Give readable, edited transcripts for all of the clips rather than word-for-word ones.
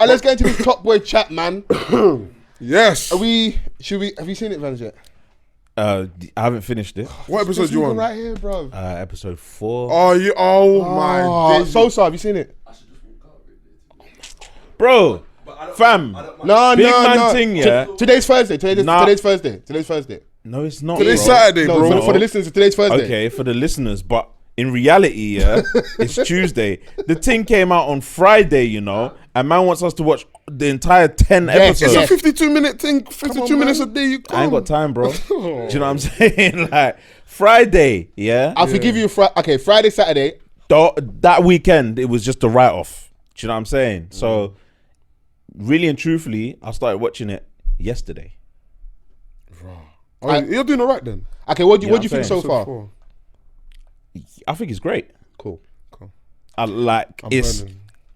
Let's get into this Top Boy chat, man. Yes. Have you seen it, Vans, yet? I haven't finished it. What episode do you want? Right here, bro. Episode 4. Oh my days. So have you seen it? Bro, fam. No, Big man thing, yeah. Today's Thursday. Today's Thursday. No, it's not. Today's bro. Saturday, bro. For the listeners, today's Thursday. Okay, for the listeners, but in reality, yeah, it's Tuesday. The thing came out on Friday, you know, and man wants us to watch the entire 10 episodes. It's a 52-minute thing, 52 minutes a day. You I ain't got time, bro. Do you know what I'm saying? Like, Friday, yeah. I'll forgive you. Friday, Saturday. That weekend, it was just a write-off. Do you know what I'm saying? So, really and truthfully, I started watching it yesterday. You're doing all right then. Okay, what do you think so far? I think it's great. Cool.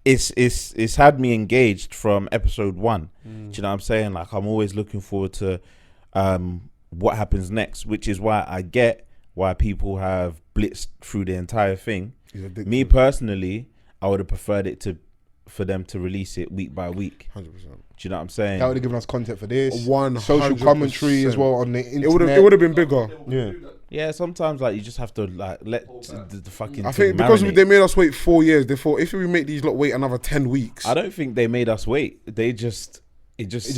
It's had me engaged from episode 1. Do you know what I'm saying? Like, I'm always looking forward to what happens next, which is why I get why people have blitzed through the entire thing. Me personally, I would have preferred it for them to release it week by week. 100%. Do you know what I'm saying? That would have given us content for this. 100%. Social commentary as well on the internet. It would have been bigger. Yeah. Yeah, sometimes like you just have to like let the fucking. I think thing because marinate. they made us wait 4 years, they thought if we make these lot wait another 10 weeks. I don't think they made us wait. It just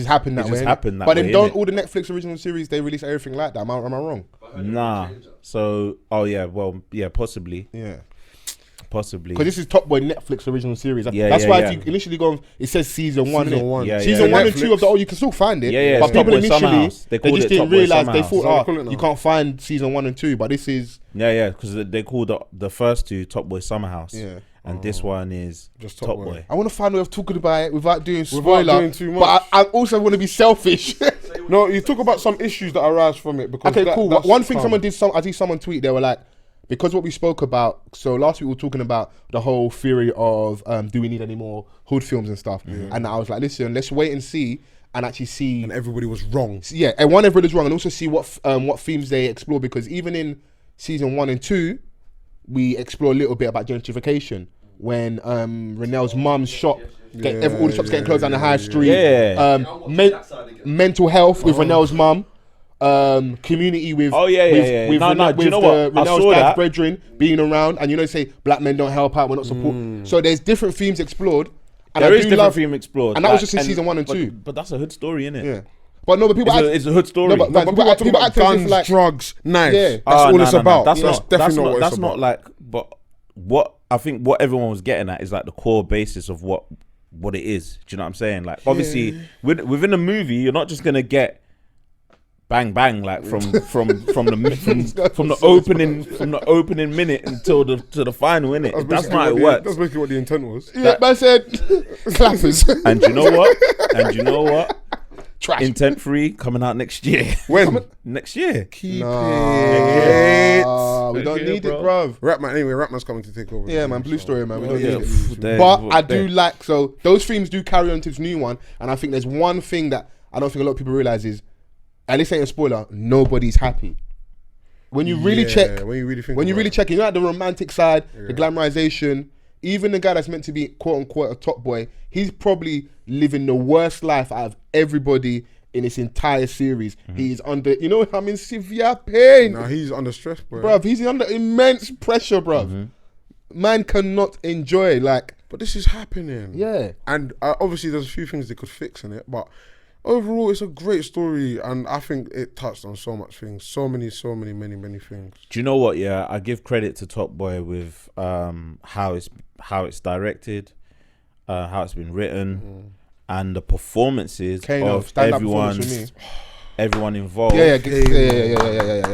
happened that way. But then don't all the Netflix original series they release everything like that? Am I wrong? Nah. So possibly. Yeah. Possibly. Because this is Top Boy Netflix original series. That's Yeah, why yeah. if you initially go on, it says season 1. Season 1. Yeah, Season 1 and Netflix. 2 of the you can still find it. Yeah. But it's Top people Boy Summer initially House. they called just it didn't Top Boy realise Summer they House. thought you can't find season 1 and 2. But this is Yeah, because they called the first two Top Boy Summer House. Yeah. And this one is Just Top Top Boy. Boy. I want to find a way of talking about it without doing spoiler. doing too much. But I also want to be selfish. No, you talk about some issues that arise from it because Okay, cool. that's One thing fun. I see someone tweet, they were like, because what we spoke about, so last week we were talking about the whole theory of do we need any more hood films and stuff, and I was like, listen, let's wait and see and actually see. And everybody was wrong. Yeah, and everybody's wrong, and also see what themes they explore, because even in season 1 and 2, we explore a little bit about gentrification when Renel's mum's shop, all the shops getting closed down the high street. Yeah. Mental health with Renel's mum. Community with Oh, yeah. with Do you know what? I Renel's saw dad's that. brethren being around, and say black men don't help out, we're not support. So there's different themes explored. And There I is do different love, theme explored. and that was just in season 1 and 2. But that's a hood story, innit? Yeah, but no, but people It's a hood story. No, but But people are talking people about act as if guns, like drugs, knives. Yeah. That's all it's about. That's definitely not what it's that's about. not like. But what I think what everyone was getting at is like the core basis of what it is. Do you know what I'm saying? Like obviously within a movie, you're not just gonna get bang bang like from the opening minute until the final, innit? That's not how it works. That's basically what the intent was. yeah, man said clappers. And you know what? Trash. Intent 3 coming out next year. When? Next year. Keep We it. don't Yeah, need bro. it, bruv. Rapman's coming to take over. Yeah, man, Blue Story, man. We don't Yeah, need it. they- But I they- do like, so those themes do carry on to this new one, and I think there's one thing that I don't think a lot of people realize is, and this ain't a spoiler, nobody's happy. When you really check, when you really think when you about really it. check, the romantic side, the glamorization, even the guy that's meant to be quote unquote a top boy, he's probably living the worst life out of everybody in this entire series. He's under, I'm in severe pain. Nah, he's under stress, bro. Bruv, he's under immense pressure, bruv. Man cannot enjoy, But this is happening. yeah. And obviously there's a few things they could fix in it, but overall it's a great story, and I think it touched on so much things, many things. Do you know what? Yeah, I give credit to Top Boy with how it's directed, how it's been written, and the performances Kano, of stand-up performance for me. everyone involved. Yeah.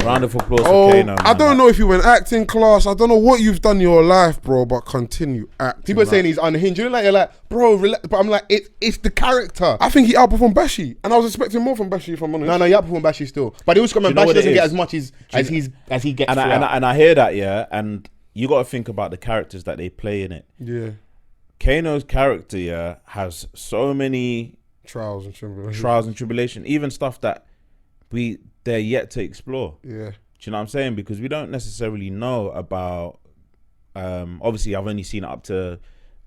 Round of applause Oh, for Kano. I don't know if you went acting class. I don't know what you've done in your life, bro, but continue acting. People are saying he's unhinged. You're like, bro, relax. But I'm like, it's the character. I think he outperformed Bashi, and I was expecting more from Bashi, if I'm honest. No, you outperform Bashi still. But he also come and know Bashi what it doesn't get is? as much as he gets. and I hear that, yeah, and you got to think about the characters that they play in it. Yeah. Kano's character, yeah, has so many Trials and tribulation, even stuff that they're yet to explore. Yeah. Do you know what I'm saying? Because we don't necessarily know about. Obviously, I've only seen it up to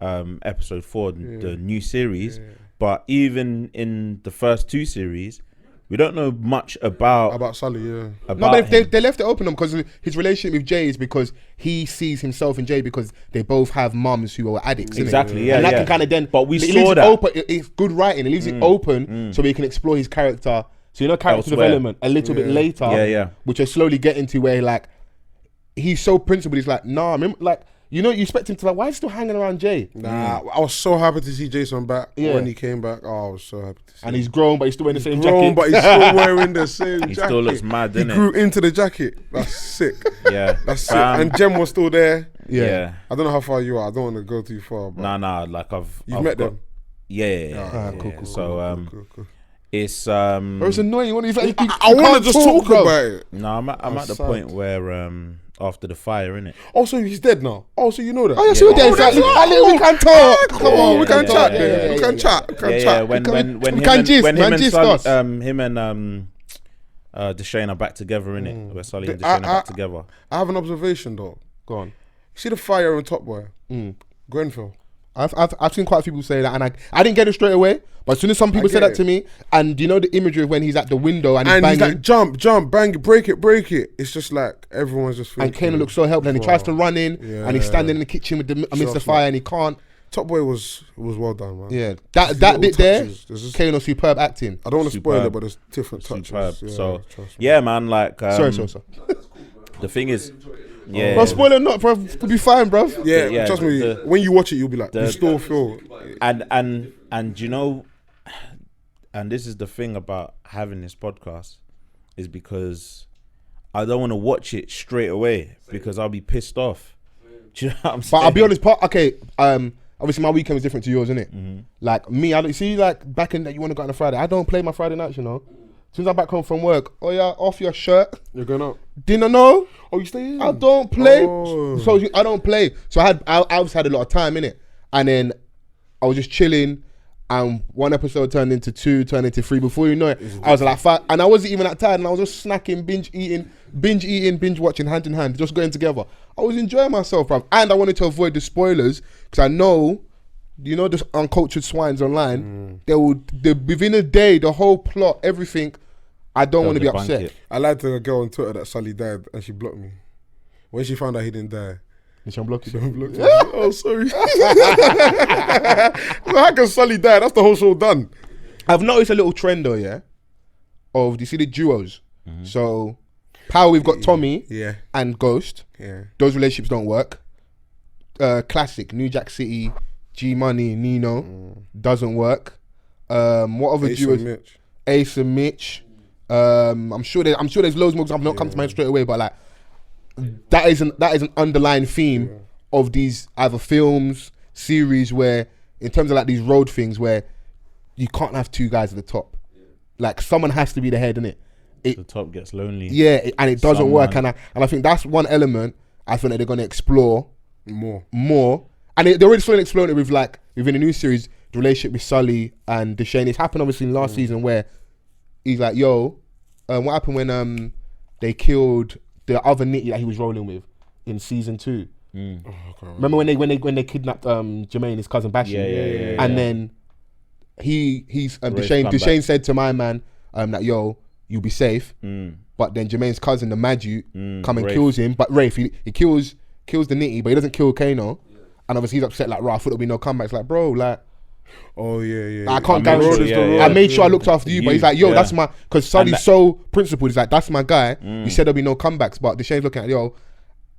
episode 4, the new series. But even in the first 2 series, we don't know much about Sully. Yeah. No, but they left it open because his relationship with Jay is because he sees himself in Jay because they both have mums who are addicts. Exactly, and that can kind of then. But we it saw leaves that. it open. It's good writing. It leaves it open so we can explore his character. So character Elsewhere. development a little bit later. Which I slowly get into where like he's so principled. He's like, nah, remember, like. You expect him to why is he still hanging around Jay? Nah, I was so happy to see Jason back when he came back. Oh, I was so happy to see And him. he's grown, but he's still wearing the same Grown, jacket. but he's still wearing the same jacket. He still looks mad, He doesn't grew into the jacket. That's sick. Yeah. That's sick. And Jem was still there. Yeah. I don't know how far you are. I don't want to go too far. But Nah. Like I've met them. Yeah. Cool. So it's It's annoying. You want to I want to just talk about it. No, I'm at the sad. point where after the fire, innit? Oh, so he's dead now. Oh, so you know that. Oh, yes, we're there. Exactly. We can talk. Come on, we can chat. yeah, We can chat. We can Yeah, chat. when we can gist, when man, him and gist Sully, us. him and Deshane are back together, innit? Where Sully and Deshane are back together. I have an observation though. Go on. See the fire on Top Boy, Grenfell. I've seen quite a few people say that, and I didn't get it straight away. But as soon as some people said that to me, and the imagery of when he's at the window and he's banging, he's like jump, bang it, break it. It's just like everyone's just. And Kano looks so helpless, and he tries to run in, and he's standing in the kitchen amidst the fire, and he can't. Top Boy was well done, man. Yeah, that bit there, touches. Kano superb acting. I don't want to spoil Superb. it, but there's different touches. Superb. Yeah, So trust me. yeah, man. Like Sorry. the thing is, yeah. Bro, spoiler not, bro. Could be fine, bro. Yeah, trust me. When you watch it, you'll be like, you still feel. And you know, and this is the thing about having this podcast, is because I don't want to watch it straight away because I'll be pissed off. Do you know what I'm saying? But I'll be honest, obviously my weekend was different to yours, innit? Like me, I don't see like back in that you want to go out on a Friday. I don't play my Friday nights, As soon as I'm back home from work, off your shirt. You're going out. Dinner, no. Oh, you stay in? I don't play. Oh. So I don't play. So I obviously had a lot of time in it, and then I was just chilling. And one episode turned into 2, turned into 3. Before you know it, I was like 5, and I wasn't even that tired. And I was just snacking, binge watching, hand in hand, just going together. I was enjoying myself, bruv. And I wanted to avoid the spoilers because I know, this uncultured swines online. Within a day, the whole plot, everything. I don't want to be upset. I liked a girl on Twitter that Sully died and she blocked me. When she found out he didn't die. Did she unblock you? Unblocked me. Oh, sorry. So how can Sully die? That's the whole show done. I've noticed a little trend though, yeah. Do you see the duos? So, Power, we've got Tommy and Ghost. Yeah. Those relationships don't work. Classic, New Jack City, G Money, Nino, doesn't work. What other Ace duos? and Mitch. Ace and Mitch. I'm sure there's loads more. I'm not come to mind straight away, but like that is an underlying theme of these either films, series where in terms of like these road things where you can't have 2 guys at the top. Like someone has to be the head, innit? The top gets lonely. Yeah, and it doesn't work, and I think that's one element I think that they're going to explore more, and they're already starting to explore it with like within a new series, the relationship with Sully and Deshane. It's happened obviously in last season where he's like, "Yo, what happened when they killed the other nitty that he was rolling with in season 2? Remember when they kidnapped Jermaine, his cousin Bashir, and then Deshane said to my man that you'll be safe, but then Jermaine's cousin, the Maju, come and kills him. But Rafe, he kills the nitty, but he doesn't kill Kano, and obviously he's upset. Like, I thought there'll be no comebacks. Like, bro, like. Oh yeah. I can't guarantee. I made sure I looked after you, but he's like, that's my, because Sully's so principled. He's like, that's my guy. You said there'll be no comebacks, but Deshane's looking at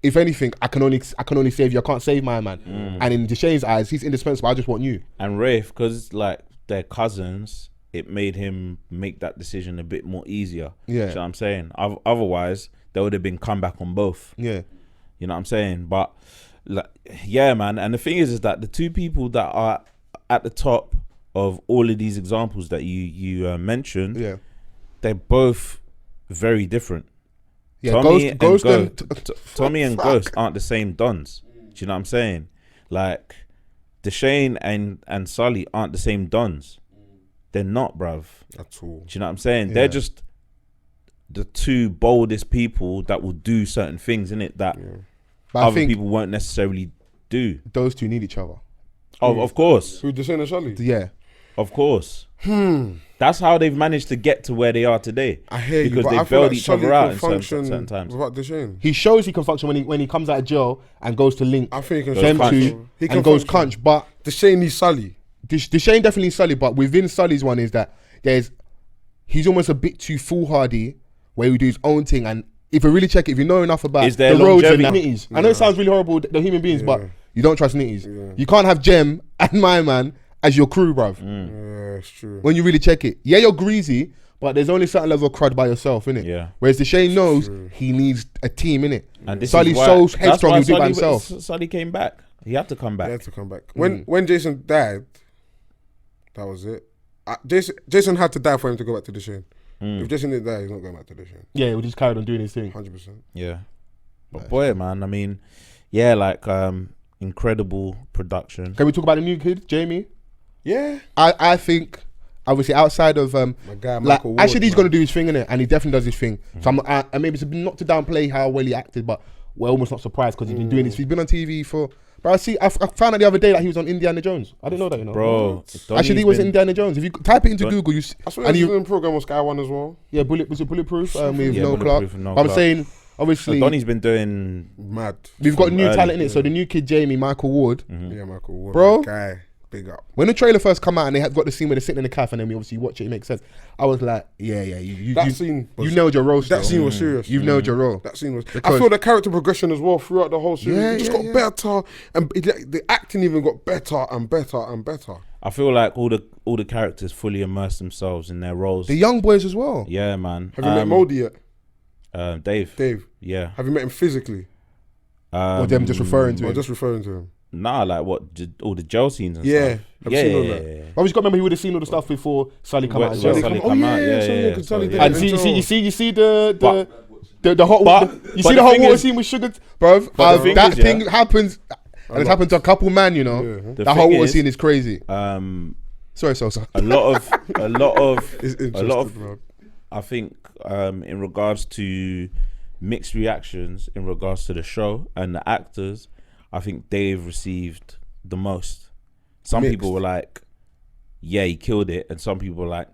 if anything, I can only save you. I can't save my man. And in Deshane's eyes, he's indispensable. I just want you. And Rafe, because like they're cousins, it made him make that decision a bit more easier. Yeah, you know what I'm saying. Otherwise, there would have been comeback on both. Yeah, you know what I'm saying. But like, yeah, man. And the thing is that the 2 people that are at the top of all of these examples that you mentioned, they're both very different. Yeah, Tommy and Ghost aren't the same dons. Do you know what I'm saying? Like Deshane and Sully aren't the same dons. They're not, bruv. At all. Do you know what I'm saying? They're just the 2 boldest people that will do certain things, innit, that other people won't necessarily do. Those 2 need each other. Oh, of course. Who, Deshaun and Sully? Yeah. Of course. That's how they've managed to get to where they are today. I hear you, because but they I feel bailed like each other Sully out can in certain times. without Deshaun. He shows he can function when he comes out of jail and goes to link I think he can them function. two He can and goes function. crunch. But Deshaun needs Sully. Deshane definitely needs Sully, but within Sully's one is that he's almost a bit too foolhardy where he do his own thing. And if you really check it, if you know enough about Is there the roads and the longevity? nitties, I know it sounds really horrible, the human beings, but Yeah. you don't trust nitties. Yeah. You can't have Jem and my man as your crew, bruv. Yeah, it's true. When you really check it. Yeah, you're greasy, but there's only a certain level of crud by yourself, innit? Yeah. Whereas Deshane knows he needs a team, innit? And this Sully's is why, so that's headstrong, why he'll do it by Sully- himself. Sully came back. He had to come back. He had to come back. When Jason died, that was it. Jason had to die for him to go back to Deshaun. If Jason didn't die, he's not going back to Deshaun. Yeah, he just carried on doing his thing. 100%. Yeah. But boy, man, I mean, yeah, like incredible production. Can we talk about the new kid, Jamie? Yeah. I think, obviously, outside of My guy, like, Michael Ward, actually, he's man. going to do his thing, innit? And he definitely does his thing. So and maybe it's not to downplay how well he acted, but we're almost not surprised because he's been doing this. He's been on TV for. But I found out the other day that he was on Indiana Jones. I didn't know that, you know. Bro, Actually, he was Indiana Jones. If you type it into Google, you see, I swear and he's you, in the program with Sky One as well. yeah, was it Bulletproof with Yeah, Noel Clark? Bulletproof with Noel But I'm Clark. saying, obviously, Donnie's been doing. Mad. we've got new early, talent in it. So the new kid, Jamie, Michael Ward. Yeah, Michael Ward. Bro. My guy. Big up. When the trailer first come out and they have got the scene where they're sitting in the cafe and then we obviously watch it, it makes sense. I was like, yeah, That scene you was- nailed your role. That scene was serious. You've nailed your role. That scene was. I Because- feel the character progression as well throughout the whole series. Yeah, it just yeah, got better, and the acting even got better and better and better. I feel like all the characters fully immerse themselves in their roles. The young boys as well. Yeah, man. Have you met Moldy yet, Dave? Dave? Yeah. Have you met him physically, Or them just referring to or him. just referring to him? Nah, like what? All the jail scenes and Yeah. stuff. I've Yeah, seen all yeah, that. yeah, yeah. Obviously, got to remember he would have seen all the stuff before Sully come Well, out as Sully well. come- Oh out, yeah, Sully, yeah, 'cause Sully, Sully did yeah. it And in see, Joel. you see the hot but you see the the hot thing water is- scene with Sugar, bro. But the thing That is, thing yeah. happens, and it's happened to a couple man. You know, Yeah. The that hot thing water is, scene is crazy. Sorry, Sosa. a lot of It's a lot interesting, of bro. I think in regards to mixed reactions in regards to the show and the actors, I think Dave received the most. Some Mixed. people were like, yeah, he killed it, and some people were like,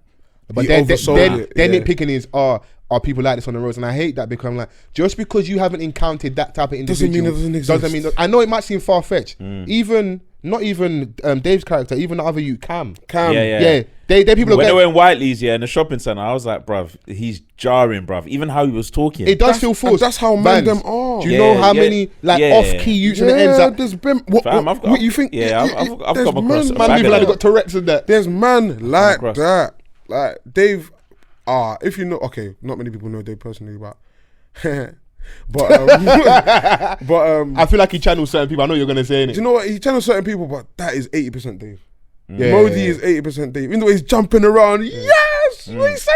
But He they're oversold it, yeah. nitpicking is are people like this on the roads, and I hate that because I'm like, just because you haven't encountered that type of Doesn't individual mean it doesn't exist. mean I know it might seem far fetched. Even not even Dave's character, even the other you Cam. Yeah. They people when are they getting, were in Whiteley's, yeah, in the shopping centre, I was like, bruv, he's jarring, bruv. Even how he was talking. it does feel forced. That's how men them are. Do you Yeah, know how yeah, many like yeah. off key youths in the ends up? there's been Fam, what you think? yeah, I've there's come across men- a Man, bag people of like them. got Tourette's and that. There's man like across. that. Like Dave, if you know, okay, not many people know Dave personally, but but I feel like he channels certain people. I know you're gonna say do it. you know what? He channels certain people, but that is 80% Dave. Yeah. Modi is 80% Dave. Even though he's jumping around, yes, what he say?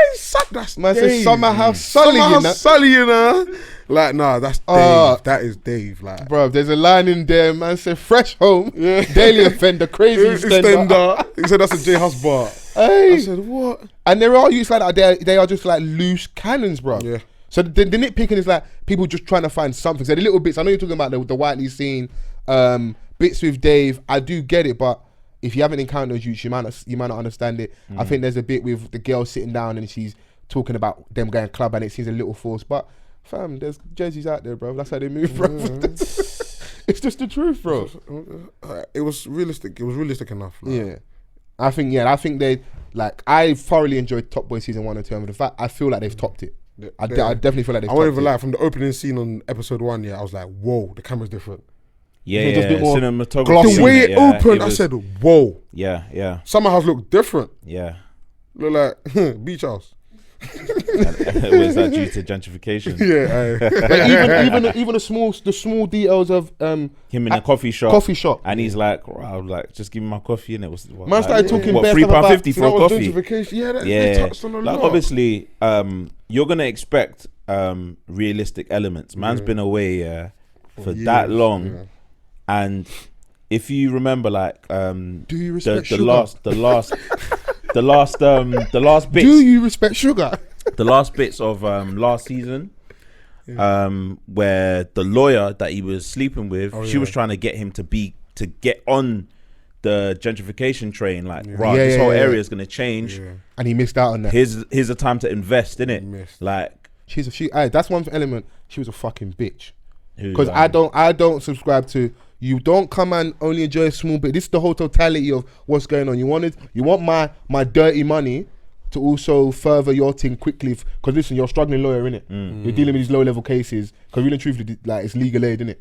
That's Man Dave. says somehow Sully, Somehow you know. Sully, you know. Like, nah, that's Dave. That is Dave. Like, Bro, there's a line in there, man. Say fresh home, daily offender, crazy extender. extender. He said that's a J Hus bar. Hey. I said what? And there are youths like that. They are just like loose cannons, bro. Yeah. So the nitpicking is like people just trying to find something. So the little bits. I know you're talking about the Whiteley scene, bits with Dave. I do get it, but if you haven't encountered those youths, you might not understand it. I think there's a bit with the girl sitting down and she's talking about them going club and it seems a little forced. But fam, there's jerseys out there, bro. That's how they move, bro. It's just the truth, bro. It was realistic. It was realistic enough. Like. Yeah. I think they like. I thoroughly enjoyed Top Boy season 1 and 2. And the fact I feel like they've topped it. I definitely feel like they've I topped won't even it. lie. From the opening scene on episode 1, yeah, I was like, whoa, the camera's different. Yeah, just a bit more cinematography. glossy. The way it yeah, opened, I was- said, whoa. yeah, Summer house looked different. yeah. Look like beach house. Was that due to gentrification? Yeah. But even the small details of Him in a coffee shop. And he's like, wow, like, just give me my coffee, and it was what, Man started talking what, bare stuff £3.50 about- for a coffee. Gentrification. Yeah, they Yeah, touched on a like lot. obviously, you're gonna expect realistic elements. Man's been away for that years, long, yeah. and if you remember, like, do you respect the sugar? the last bits, Do you respect sugar? the last bits of last season, where the lawyer that he was sleeping with, she was trying to get him to get on the gentrification train. Like, right, this whole area is gonna change, and he missed out on that. Here's a time to invest in it. Like, that's one element. She was a fucking bitch. Because I don't subscribe to. You don't come and only enjoy a small bit. This is the whole totality of what's going on. You want my dirty money to also further your thing quickly. Because listen, you're a struggling lawyer, innit? You're dealing with these low level cases. Because really and truthfully, like, it's legal aid, innit?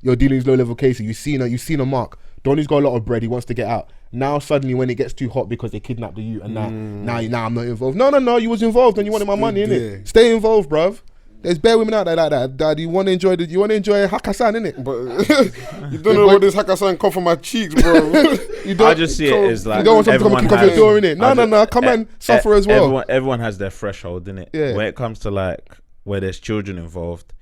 You're dealing with these low level cases. You've seen a mark. Donnie's got a lot of bread. He wants to get out. Now suddenly, when it gets too hot because they kidnapped the youth, and now I'm not involved. No. You was involved and you wanted my money, innit? Stay involved, bruv. There's bare women out there like that. Dad, you want to enjoy Hakkasan, innit? But you don't know what this Hakkasan come from my cheeks, bro. I just see it as like, you don't want someone to come and kick off your door, innit? No. Come and suffer as well. Everyone has their threshold, innit? Yeah. When it comes to like where there's children involved,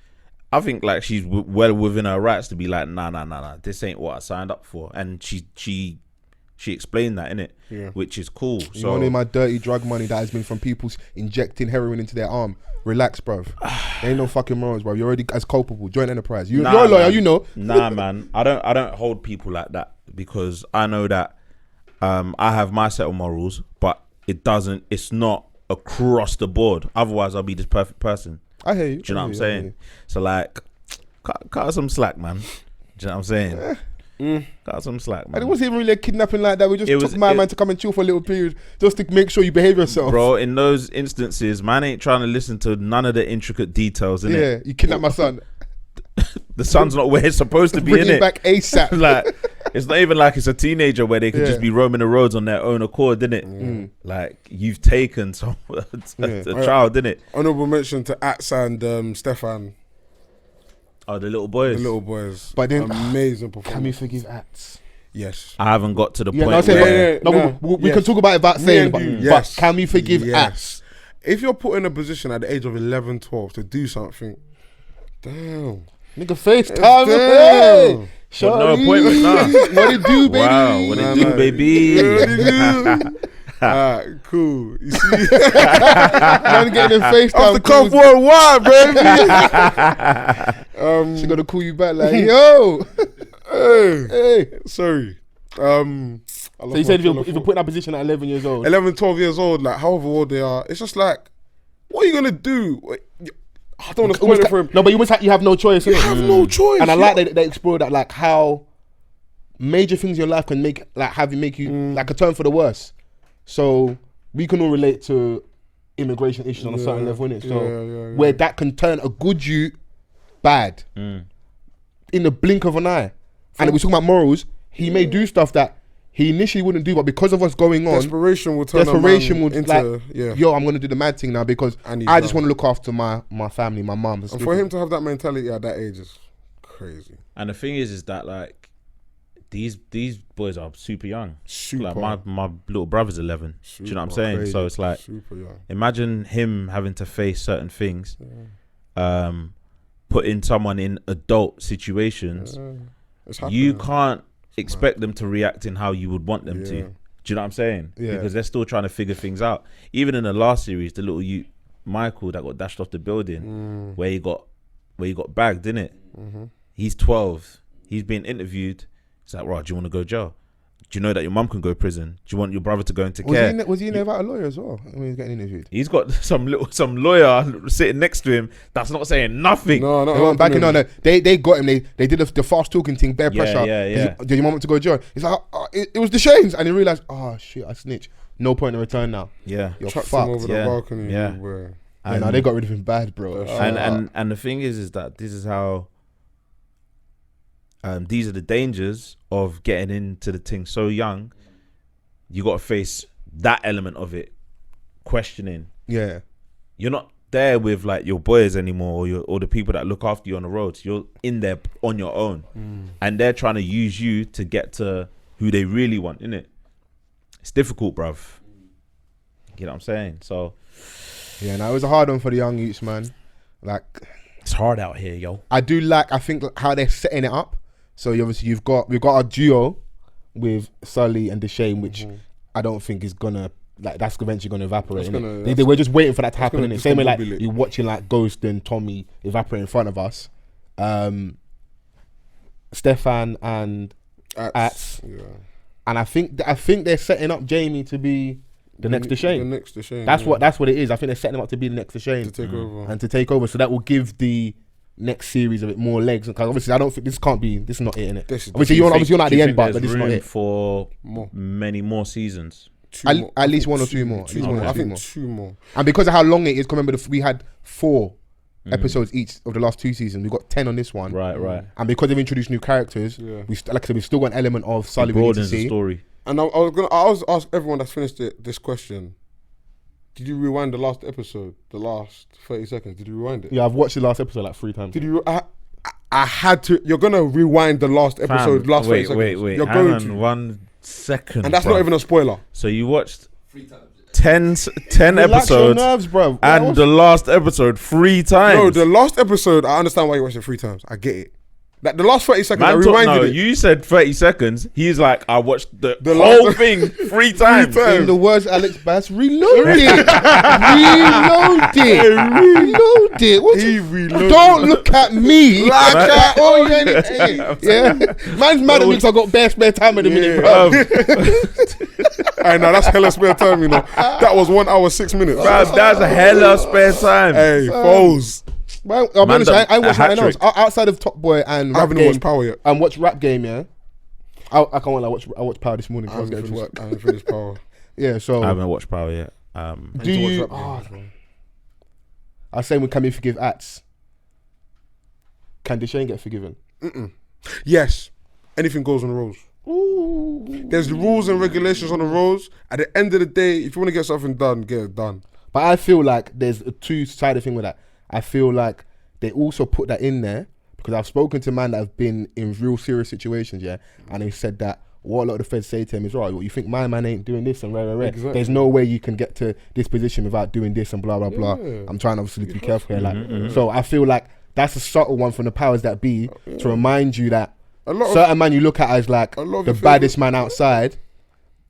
I think like she's well within her rights to be like, nah. This ain't what I signed up for, and she explained that, innit? Yeah. Which is cool. You wanted my dirty drug money that has been from people injecting heroin into their arm. Relax, bruv. Ain't no fucking morals, bruv. You're already as culpable. Joint enterprise. You're a lawyer, you know. Nah, man. I don't hold people like that, because I know that I have my set of morals, but it's not across the board. Otherwise, I'll be this perfect person. I hear you. Do you know what I'm saying? So like, cut some slack, man. Do you know what I'm saying? Got some slack, man. And it wasn't even really a kidnapping like that. We just took my man to come and chill for a little period just to make sure you behave yourself. Bro, in those instances, man ain't trying to listen to none of the intricate details, innit? Yeah, you kidnapped my son. The son's not where it's supposed to be, Bring innit? him back ASAP. Like, it's not even like it's a teenager where they could just be roaming the roads on their own accord, innit? Like, you've taken a child, innit? Honourable mention to Ats and Stefan. Oh, the little boys. The little boys. But then, amazing performance. Can we forgive Ats? Yes. I haven't got to the point where... we can talk about it without saying, but can we forgive Ats? If you're put in a position at the age of 11, 12 to do something, damn. Nigga, FaceTime. Hey. No appointment, nah. What it do, baby? Wow, what it do, baby? What it do? Cool. You see, man getting in FaceTime. Off the cuff worldwide, baby. She gonna call you back like, yo, hey, sorry. So you said if you're put in that position at 11 years old, 11, 12 years old, like however old they are, it's just like, what are you gonna do? I don't want to spoil it for him. No, but you have no choice. You have no choice. And I like that they explore that, like how major things in your life can make you like a turn for the worse. So we can all relate to immigration issues on a certain level, innit? So where that can turn a good you bad in the blink of an eye. And we're talking about morals. He may do stuff that he initially wouldn't do, but because of what's going on, desperation will turn into like, yo, I'm gonna do the mad thing now because I just want to look after my family, my mum. And for him to have that mentality at that age is crazy. And the thing is that like these boys are super young. Like my little brother's 11. Do you know what I'm saying? Crazy. So it's like, super young. Imagine him having to face certain things, putting someone in adult situations. You can't expect them to react in how you would want them to. Do you know what I'm saying? Yeah. Because they're still trying to figure things out. Even in the last series, the little Michael that got dashed off the building, where he got bagged, didn't it? He's 12. He's being interviewed. It's like, right, do you want to go to jail? Do you know that your mum can go to prison? Do you want your brother to go into care? Was he in there without a lawyer as well when he was getting interviewed? He's got some lawyer sitting next to him that's not saying nothing. No, they weren't backing on. They got him. They did the fast talking thing, bare pressure. Did your mum to go to jail? He's like, it was the Shanes, and he realised, oh shit, I snitched. No point in return now. Yeah, you're fucked. Him over the balcony. Yeah, they got rid of him bad, bro. And the thing is that this is how. These are the dangers of getting into the thing so young. You got to face that element of it, questioning. Yeah, you're not there with like your boys anymore, or the people that look after you on the roads. You're in there on your own, and they're trying to use you to get to who they really want, innit? It's difficult, bruv. You know what I'm saying? So, yeah, no, it was a hard one for the young youths, man. Like, it's hard out here, yo. I think how they're setting it up. So obviously we've got a duo with Sully and Deshane, which I don't think is gonna that's eventually gonna evaporate. We're just waiting for that to happen. In the same way, like you're watching like Ghost and Tommy evaporate in front of us. Stefan and Ats. And I think they're setting up Jamie to be the next Deshane. The next Deshane. That's what it is. I think they're setting him up to be the next Deshane. To take over. So that will give the next series a bit more legs. Because obviously, I don't think this is not it, innit? Obviously, you're not at the end, but this is not it. For many more seasons. At least one or two more. I think two more. And because of how long it is, remember we had 4 episodes each of the last 2 seasons. We got 10 on this one. Right. And because they've introduced new characters, like I said, we've still got an element of Sully we need to see. The story. And I was ask everyone that's finished this question. Did you rewind the last episode? The last 30 seconds? Did you rewind it? Yeah, I've watched the last episode like 3 times. Did you? I had to. You're gonna rewind the last episode. Last 30 seconds. Wait. You're Hang going on to. 1 second. And that's not even a spoiler. So you watched 3 times. 10 Relax your episodes, nerves, bro. and the last episode 3 times. No, the last episode. I understand why you watched it 3 times. I get it. Like the last 30 seconds, I rewinded it. You said 30 seconds. He's like, I watched the last- whole thing 3 times. In the words of Alex Bass, reload it. Reload it. What He you- reloaded. Don't look at me like that. Oh, yeah. Man's mad at me because I got bare spare time at the minute, bro. Hey, now that's hella spare time, you know. That was 1 hour 6 minutes. That's a hella spare time. Hey, foes. Well, I'll be honest, Man, I watched a nothing else. hat-trick. Outside of Top Boy and I Rap haven't Game, watched Power yet. and watch Rap Game, yeah. I can't lie, I watched Power this morning. I I was haven't getting to work. finished, I haven't finished Power. Yeah, so I haven't watched Power yet. do I need to you? watch Rap Game. I was saying when Can we forgive Ats? Can Deshane get forgiven? Yes. Anything goes on the rolls. Ooh. There's rules and regulations on the rolls. At the end of the day, if you want to get something done, get it done. But I feel like there's a two-sided thing with that. I feel like they also put that in there because I've spoken to men that have been in real serious situations, yeah, and they said that what a lot of the feds say to him is, right, well, you think my man ain't doing this and rare. Exactly. There's no way you can get to this position without doing this and blah, blah, blah. Yeah. I'm trying obviously to be careful here. So I feel like that's a subtle one from the powers that be to remind you that certain man you look at as like the baddest man outside,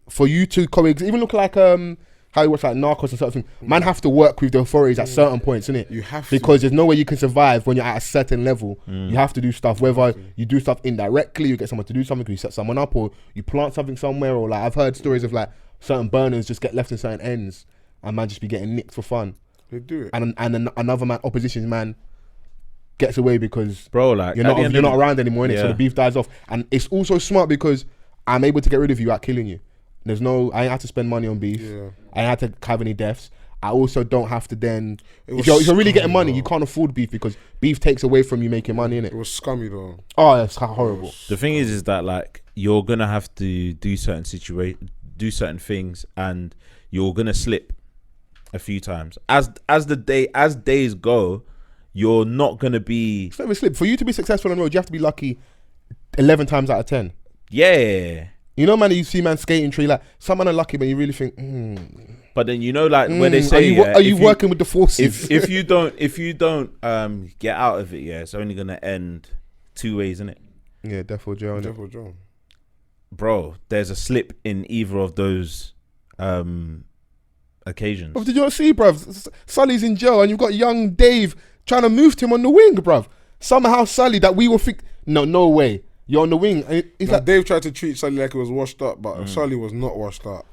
for you to coexist, even look like how you watch like Narcos and certain things, man have to work with the authorities at certain points, innit? You have to. Because there's no way you can survive when you're at a certain level. You have to do stuff, whether you do stuff indirectly, you get someone to do something, you set someone up, or you plant something somewhere, or like I've heard stories of like certain burners just get left in certain ends and man just be getting nicked for fun. They do it. And another man, opposition man, gets away because Bro, like, you're not around anymore, innit? So the beef dies off. And it's also smart because I'm able to get rid of you without killing you. I ain't had to spend money on beef. Yeah. I ain't had to have any deaths. I also don't have to then. was If you're really getting scummy, money, though. you can't afford beef because beef takes away from you making money, innit? It was scummy though. Oh, that's horrible. The thing is that like you're gonna have to do certain things, and you're gonna slip a few times. As days go, you're not gonna be. It's never slip. For you to be successful on the road, you have to be lucky 11 times out of 10. Yeah. You know, man, you see man skating tree, like some man are lucky, but you really think, But then you know, like when they say, are you working with the forces? if you don't get out of it, yeah, it's only gonna end 2 ways, isn't it? Yeah, death or jail. innit? Devil John. Bro, there's a slip in either of those occasions. Bruv, did you not see, bruv? Sully's in jail and you've got young Dave trying to move to him on the wing, bruv. Somehow Sully, that we will think, no way, you're on the wing. And it's Now, like, Dave tried to treat Sully like he was washed up, but Sully was not washed up.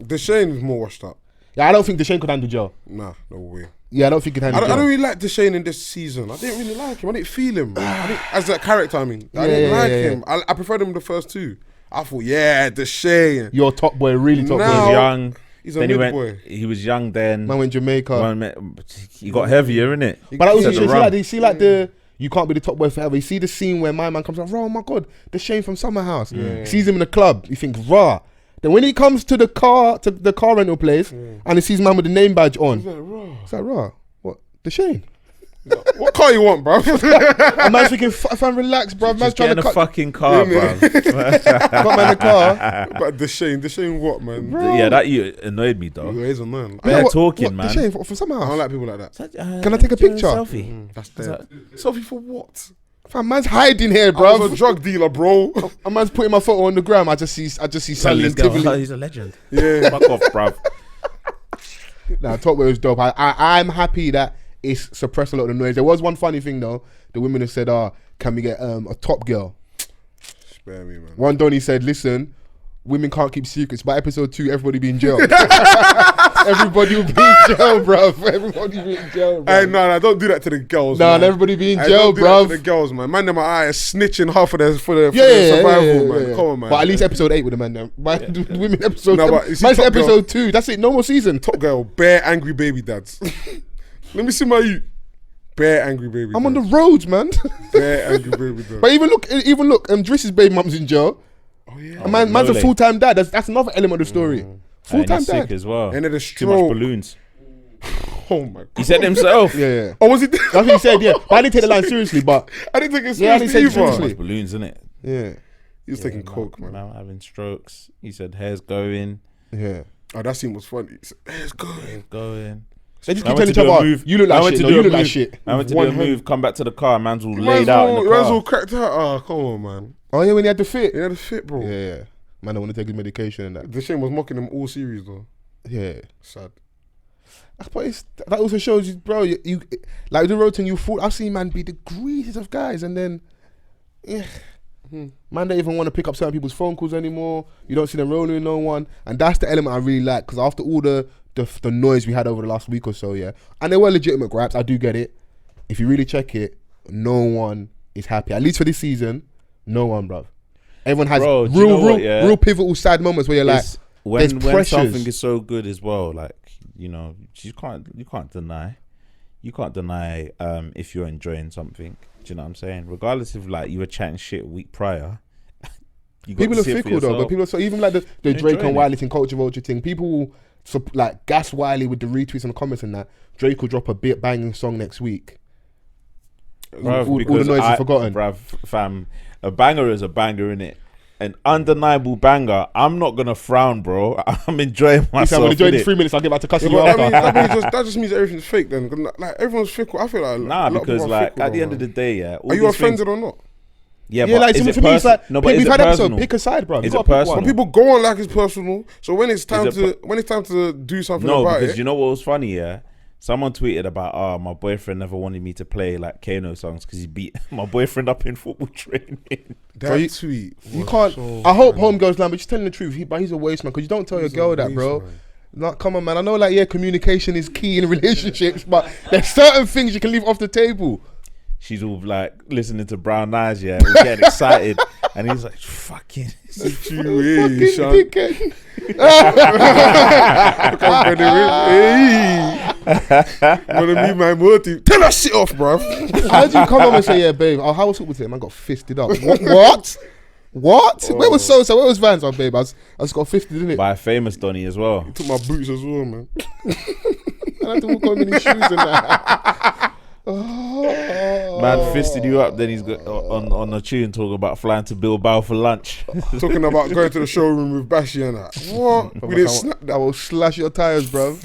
Deshane was more washed up. yeah, I don't think Deshane could handle jail. Nah, no way. Yeah, I don't think he could handle I don't jail. really like Deshane in this season. I didn't really like him. I didn't feel him. As a character, I mean. I didn't like him. I preferred him the first 2. I thought, yeah, Deshane. You're top boy, really top Now- He was boy. young. He's a Then mid boy. he was young then. Man went Jamaica. He got heavier, innit? But I also Said the see like the you can't be the top boy forever. You see the scene where my man comes out, oh my god, Deshane from Summer House. Yeah. Sees him in the club, you think raw. Then when he comes to the car rental place and he sees man with the name badge on, He's like, raw. it's like raw. What? Deshane? What car you want, bro? A man's thinking, fam, relax, bro. Man's Just get trying in to a cut fucking car, bro. got man in the car. But Deshane what, man? Yeah, that you annoyed me though. He's a man. They're What- talking, what, man. Deshane from Summer I don't House. like people like that. Can I take a picture? Selfie. That's dead. Selfie for what? Fam, man's hiding here, I bro. was a drug dealer, bro. A man's putting my photo on the gram. I just see Sully and Tivoli. He's a legend. Yeah. Fuck off, bruv. Nah, Top Boy was dope. I'm happy that it's suppressed a lot of the noise. There was one funny thing though. The women have said, can we get a top girl? Spare me, man. One Donny said, listen, women can't keep secrets. By episode 2, everybody be in jail. Everybody will be in jail, bro. Everybody be in jail, bro. Hey, no, don't do that to the girls. Nah, man. everybody be in Hey, jail, don't do bro. that to the girls, man. Man, them are snitching half of their for their survival, man. Come on, man. But at least episode 8 with the man. Then. Women episode. No, but you see man's Top episode Girl- 2. That's it. No more season. Top girl, bare angry baby dads. Let me see my you. Bare angry baby. I'm on dads. the roads, man. Bare angry baby dads. But even look, Driss's baby mum's in jail. Oh yeah. A man's a Lole. full-time dad. That's another element of the story. Full-time He's sick dad. as well. And then the Too much stroke. balloons. Oh my god. He said himself. Yeah. Oh, was it? That's what he said, yeah. But I didn't take the line seriously, but I didn't take it Yeah, I didn't seriously take it either. Too seriously. much balloons, isn't it? yeah. He was taking coke, man. Man having strokes. He said hair's going, Yeah. Oh, that scene was funny. He said, "Let's go." going. They just I keep went telling to each do a other, move. you look I like went shit. to No, do you a look like move. shit. I went to do One a hand. move, come back to the car, man's all Man's laid out in the all car. cracked out. Oh, come on, man. Oh, yeah, when he had the fit. He had a fit, bro. Yeah. Man, I want to take his medication and that. The shame was mocking him all series, though. Yeah. Sad. But that also shows you, bro, you like the road thing, you thought, I've seen man be the greasiest of guys and then, man don't even want to pick up certain people's phone calls anymore. You don't see them rolling with no one. And that's the element I really like because after all the noise we had over the last week or so, yeah, and they were legitimate gripes, I do get it. If you really check it, no one is happy. At least for this season, no one, bro. Everyone has Bro, do you know what, yeah? real pivotal sad moments where you're like, It's there's when pressures. something is so good as well, like, you know, you can't deny if you're enjoying something. Do you know what I'm saying? Regardless if like you were chatting shit a week prior, you got people to are see it for fickle though, yourself. but people are so even like the Drake enjoying and it. Wiley thing, Culture Vulture thing. People will like gas Wiley with the retweets and the comments and that. Drake will drop a bit banging song next week. Bruv, all the because noise is forgotten. Bruv, fam, a banger is a banger, innit? An undeniable banger. I'm not gonna frown, bro. I'm enjoying Listen, myself. I'm gonna enjoy innit? these 3 minutes. I'll get back to cussing Yeah, you but after. that just means everything's fake then. 'Cause, like everyone's fickle. I feel like Nah, a lot of because people are like fickle, at the though, end of the man. day, yeah. all Are you these offended things- or not? Yeah, Yeah, but like is for it me, it's like no, but is we've it had episode. personal? Pick a side, bro. Is it personal? But people go on like it's personal. So when it's time Is it when it's time to do something No, about because it, you know what was funny, yeah? Someone tweeted about, my boyfriend never wanted me to play like Kano songs because he beat my boyfriend up in football training. that So you- tweet. You was can't. so I hope funny. home goes down, but just telling the truth. But he's a waste man because you don't tell He's your girl a that, waste bro. man. Like, come on, man. I know, like, yeah, communication is key in relationships, but there's certain things you can leave off the table. She's all like listening to Brown Eyes, yeah, all getting excited, and he's like, "Fucking." Hey, Sean. Dickhead. Hey, wanna be my motive? Tell that shit off, bruv. How do you come home and say, yeah, babe? Oh, how was it with him? I got fisted up. What? What? Where was Sosa? Where was Vans? Oh, babe, I just got fisted, didn't it? By a famous Donny as well. Took my boots as well, man. I had to walk home in his shoes and that. Oh. Man fisted you up, then he's got on a tune talking about flying to Bilbao for lunch. Talking about going to the showroom with Bashi and that. What? We didn't snap I that. will slash your tires, bro.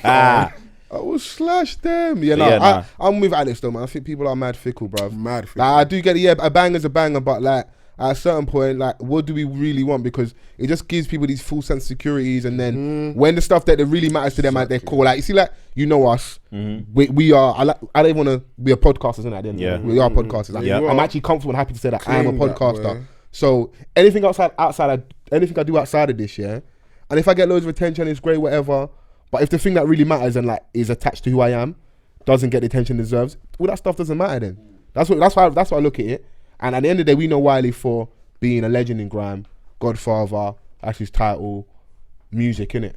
I will slash them. Yeah, no, Yeah, nah. I'm with Alex though, man. I think people are mad fickle, bro. Mad. Like, I do get it. Yeah, a banger's a banger, but like at a certain point, like, what do we really want? Because it just gives people these full sense of securities, and then when the stuff that really matters to them, like, they call. Like, you see, like, you know us. We are. I don't want to be a podcasters, isn't it? At the end of the day? We are podcasters. Like, Yeah. I'm actually comfortable and happy to say that I am a Claim that, podcaster. boy. So anything anything I do outside of this, yeah, and if I get loads of attention, it's great, whatever. But if the thing that really matters and like is attached to who I am doesn't get the attention it deserves, all that stuff doesn't matter then. That's why I look at it. And at the end of the day, we know Wiley for being a legend in grime, Godfather, that's his title, music, innit?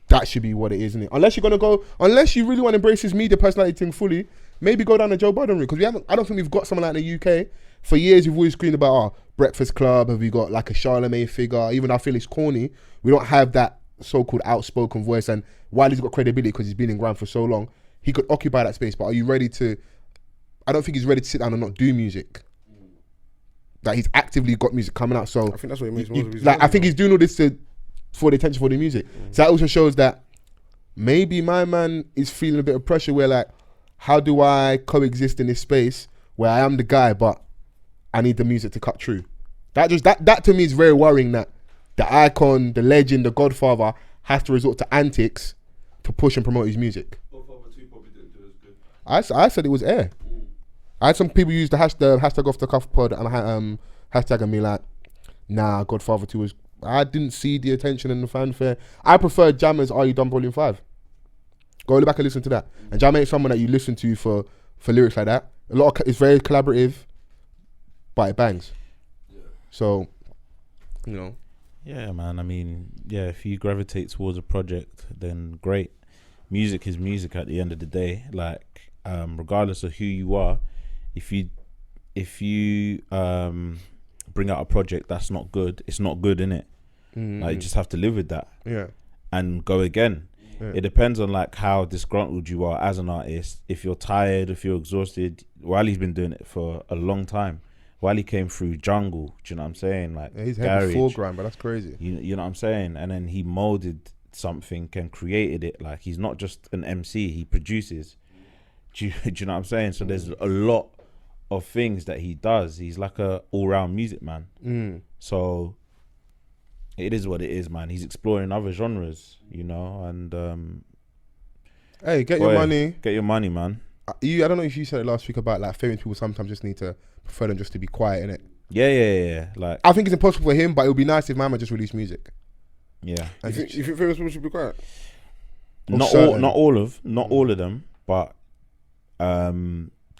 That should be what it is, innit? Unless you really want to embrace his media personality thing fully, maybe go down the Joe Budden route. Because I don't think we've got someone like in the UK. For years, we've always screamed about Breakfast Club. Have we got like a Charlemagne figure? Even though I feel it's corny, we don't have that so-called outspoken voice. And Wiley's got credibility because he's been in grime for so long. He could occupy that space. But are you ready to... I don't think he's ready to sit down and not do music. Like, he's actively got music coming out. So I think that's what it makes most of his like, I money, think he's doing all this for the attention for the music. So that also shows that maybe my man is feeling a bit of pressure where, like, how do I coexist in this space where I am the guy, but I need the music to cut through? That to me is very worrying, that the icon, the legend, the Godfather has to resort to antics to push and promote his music. I said it was air. I had some people use the hashtag OFFTHECUFFPOD and hashtagging me like, nah, Godfather 2 was I didn't see the attention and the fanfare. I prefer Jammer's Are You Done Volume 5. Go back and listen to that. And Jammer ain't someone that you listen to for lyrics like that. It's very collaborative, but it bangs. Yeah. So, you know. Yeah, man. I mean, yeah, if you gravitate towards a project, then great. Music is music at the end of the day. Like, regardless of who you are, if you bring out a project that's not good, it's not good, innit? Mm-hmm. Like, you just have to live with that. Yeah. And go again. Yeah. It depends on like how disgruntled you are as an artist. If you're tired, if you're exhausted. Wiley's been doing it for a long time. Wiley came through jungle. Do you know what I'm saying? Like, yeah, he's heavy foreground, but that's crazy. You know what I'm saying? And then he molded something and created it. Like, he's not just an MC, he produces. Do you know what I'm saying? So there's a lot of things that he does. He's like a all-round music man. So it is what it is, man. He's exploring other genres, you know, and hey, get your money. Get your money, man. I don't know if you said it last week about like famous people sometimes just need to prefer them just to be quiet, innit? Yeah. Like, I think it's impossible for him, but it would be nice if Mama just released music. Yeah. You think famous people should be quiet? Not all of them, but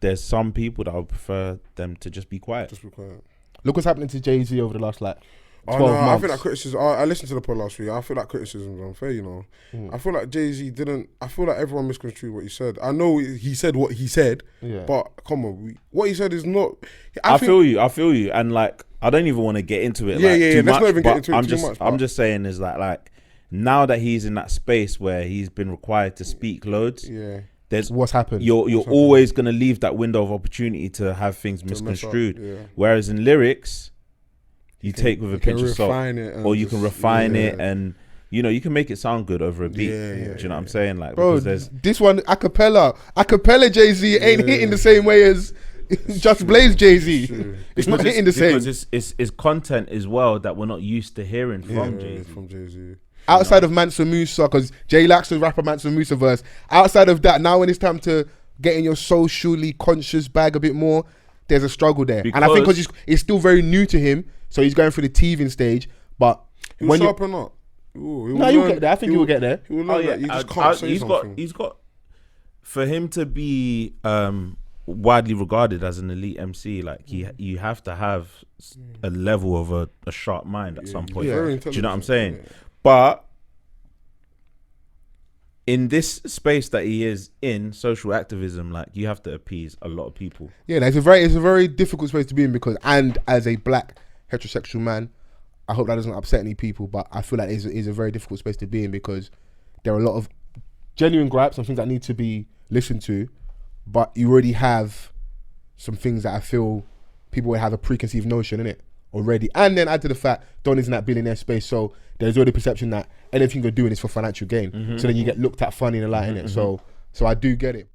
there's some people that I would prefer them to just be quiet. Just be quiet. Look what's happening to Jay-Z over the last like 12 months. I feel like criticism. I listened to the pod last week. I feel like criticism is unfair, you know. I feel like Jay-Z didn't. I feel like everyone misconstrued what he said. I know he said what he said, but come on, what he said is not. I feel you, and like I don't even want to get into it. Yeah. Let's not even get into it too much. I'm just saying is that like now that he's in that space where he's been required to speak loads. Yeah. There's what's happened. You're always gonna leave that window of opportunity to have things misconstrued. Whereas in lyrics, you take with a pinch of salt, or you can refine it, and you know you can make it sound good over a beat. Do you know what I'm saying? Like, bro, this one acapella Jay-Z ain't hitting the same way as Just Blaze Jay-Z. It's not hitting the same because it's content as well that we're not used to hearing from Jay-Z. Outside of Mansa Musa, because Jay likes to rap a Mansa Musa verse. Outside of that, now when it's time to get in your socially conscious bag a bit more, there's a struggle there. And I think because it's still very new to him, so he's going through the teething stage. But when sharp or not, you'll get there. I think he will get there. He will learn that. You just can't say something. He's got for him to be widely regarded as an elite MC. Like you have to have a level of a sharp mind at some point. Do you know what I'm saying? Yeah. But in this space that he is in, social activism, like you have to appease a lot of people. Yeah, it's a very difficult space to be in because, and as a black heterosexual man, I hope that doesn't upset any people, but I feel like it's a very difficult space to be in because there are a lot of genuine gripes and things that need to be listened to, but you already have some things that I feel people would have a preconceived notion in it already. And then add to the fact Donnie's in that billionaire space, so there's already perception that anything you're doing is for financial gain. So then you get looked at funny in the light, innit? So I do get it.